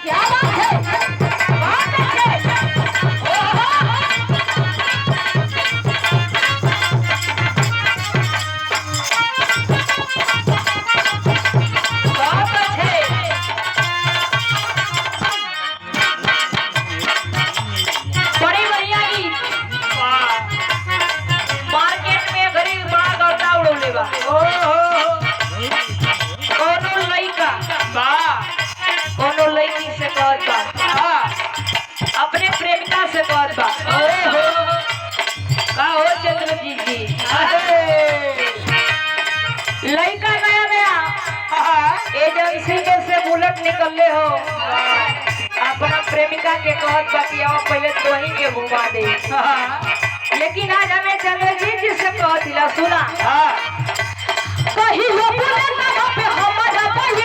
क्या बात है, बात है। बहुत अच्छे। बड़ी बढ़िया गीत। मार्केट में गरीब बड़ा गौटा उड़ौले बा। कोनो लइका कोनो लड़की से कहत बा, अपने प्रेमिका से कहत बा, का हो चंद्रजीत जी, लड़का नया नया एजेंसी में से बुलेट निकलले हो, अपना प्रेमिका के कहत बा कि आओ पहले तोही के घुमा दे। लेकिन आज हमें चंद्रजीत जी से कहत हिला, सुना कहीं हो बुलेट पे हमारा बैठ